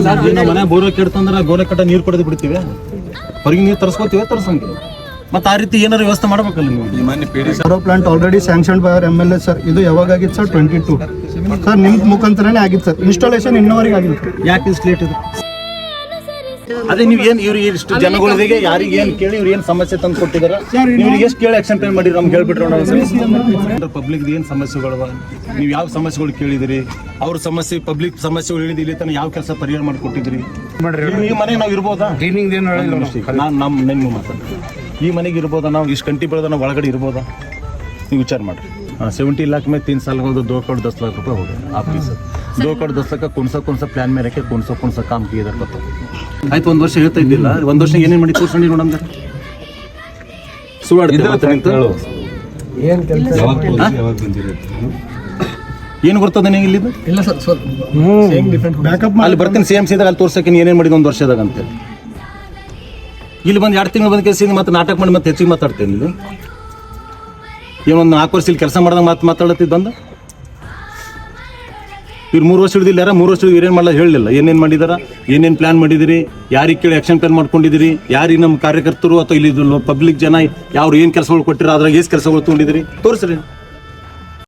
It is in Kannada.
ನಮ್ಮ ಮನೆ ಬೋರ್ ಕೆಡ್ತಂದ್ರೆ ಬೋರ್ ಕಟ್ಟ ನೀರು ಕೊಡೋದು ಬಿಡ್ತೀವಿ, ಹೊರಗೆ ನೀರು ತರಿಸ್ಕೋತೀವಿ, ತರಿಸಂಗಿಲ್ಲ. ಮತ್ತೆ ಆ ರೀತಿ ಏನಾರು ವ್ಯವಸ್ಥೆ ಮಾಡ್ಬೇಕಲ್ಲ ನೀವು. ಸರೋ plant already sanction by our MLA sir. ಇದು ಯಾವಾಗ ಆಗಿತ್ತು ಸರ್? 22 ಸರ್. ನಿಮ್ಮ ಮುಖಾಂತರನೇ ಆಗಿತ್ತು ಸರ್. ಇನ್ಸ್ಟಾಲೇಷನ್ ಇನ್ನವರೆಗೆ ಆಗಿತ್ತು. ಯಾಕೆ ಇಷ್ಟು ಲೇಟ್ ಇದೆ? ಅದೇ ನೀವು ಏನು ಇವ್ರು ಇಷ್ಟು ಜನಗಳಿಗೆ ಯಾರಿಗೆ ಏನು ಕೇಳಿ ಇವ್ರು ಏನು ಸಮಸ್ಯೆ ತಂದು ಕೊಟ್ಟಿದ್ದಾರೆ, ಇವ್ರಿಗೆ ಎಷ್ಟು ಕೇಳಿ ಆಕ್ಷನ್ ಪ್ಲಾನ್ ಮಾಡಿರಿ ನಮ್ಗೆ ಹೇಳ್ಬಿಟ್ರೆ. ಪಬ್ಲಿಕ್ ಏನು ಸಮಸ್ಯೆಗಳು, ನೀವು ಯಾವ ಸಮಸ್ಯೆಗಳು ಕೇಳಿದಿರಿ, ಅವ್ರ ಸಮಸ್ಯೆ ಪಬ್ಲಿಕ್ ಸಮಸ್ಯೆಗಳು ಹೇಳಿದ ಇಲ್ಲಿ ತನಕ ಯಾವ ಕೆಲಸ ಪರಿಹಾರ ಮಾಡಿಕೊಟ್ಟಿದ್ರಿ? ಈ ಮನೆಗೆ ನಾವು ಇರ್ಬೋದಾ? ನಿಮ್ಮ ಮಾತಾಡ್ತೀವಿ, ಈ ಮನೆಗೆ ಇರ್ಬೋದಾ? ನಾವು ಇಷ್ಟು ಗಂಟೆ ಬೆಳೆದ ನಾವು ಒಳಗಡೆ ಇರ್ಬೋದಾ? ನೀವು ವಿಚಾರ ಮಾಡಿರಿ. 70 लाख में 3 साल हो 2 करोड़ 10 लाख रुपए हो गए आपकी सर. 2 करोड़ 10 लाख का कौन सा प्लान में रखे, कौन सा काम किए इधर बताओ. ಆಯ್ತು, ಒಂದು ವರ್ಷ ಹೇಳ್ತಾ ಇದ್ದಿಲ್ಲ, ಒಂದು ವರ್ಷ ಏನೇನು ಮಾಡಿ ತೋರ್ಸಂಡಿ ನೋಡಂದ್ರೆ ಏನು ಬರ್ತದೆ ನೀವು ಇಲ್ಲಿದ್ದು? ಇಲ್ಲ ಸರ್, ಅಲ್ಲಿ ಬರ್ತೀನಿ CMC ದಾಗ, ಅಲ್ಲಿ ತೋರ್ಸಕ್ಕೆ ಏನೇನು ಮಾಡಿದ ಒಂದು ವರ್ಷದಾಗ ಅಂತ. ಇಲ್ಲಿ ಬಂದು 2 ತಿಂಗಳು ಬಂದ ಕೆಲಸ ಮತ್ತೆ ನಾಟಕ ಮಾಡಿ ಮತ್ತೆ ಹೆಚ್ಚಿಗೆ ಮಾತಾಡ್ತೇನೆ. ಇಲ್ಲಿ ಏನೊಂದು 4 ವರ್ಷ ಇಲ್ಲಿ ಕೆಲಸ ಮಾಡಿದಾಗ ಮಾತಾಡತ್ತಿದ್ದು ಬಂದ. ಇವ್ರು 3 ವರ್ಷ ಹಿಡಿದಿಲ್ಲ, 3 ವರ್ಷ ಏನೇನು ಮಾಡಲ್ಲ ಹೇಳಲಿಲ್ಲ. ಏನೇನು ಮಾಡಿದಾರ, ಏನೇನು ಪ್ಲಾನ್ ಮಾಡಿದಿರಿ, ಯಾರಿಗೆ ಕೇಳಿ ಆಕ್ಷನ್ ಪ್ಲಾನ್ ಮಾಡ್ಕೊಂಡಿದ್ದೀರಿ, ಯಾರಿಗೆ ನಮ್ಮ ಕಾರ್ಯಕರ್ತರು ಅಥವಾ ಇಲ್ಲಿ ಪಬ್ಲಿಕ್ ಜನ ಯಾರು ಏನು ಕೆಲಸಗಳು ಕೊಟ್ಟಿರೋ ಅದ್ರಾಗ ಎಷ್ಟು ಕೆಲಸಗಳು ತೊಗೊಂಡಿದ್ದೀರಿ ತೋರಿಸ್ರಿ.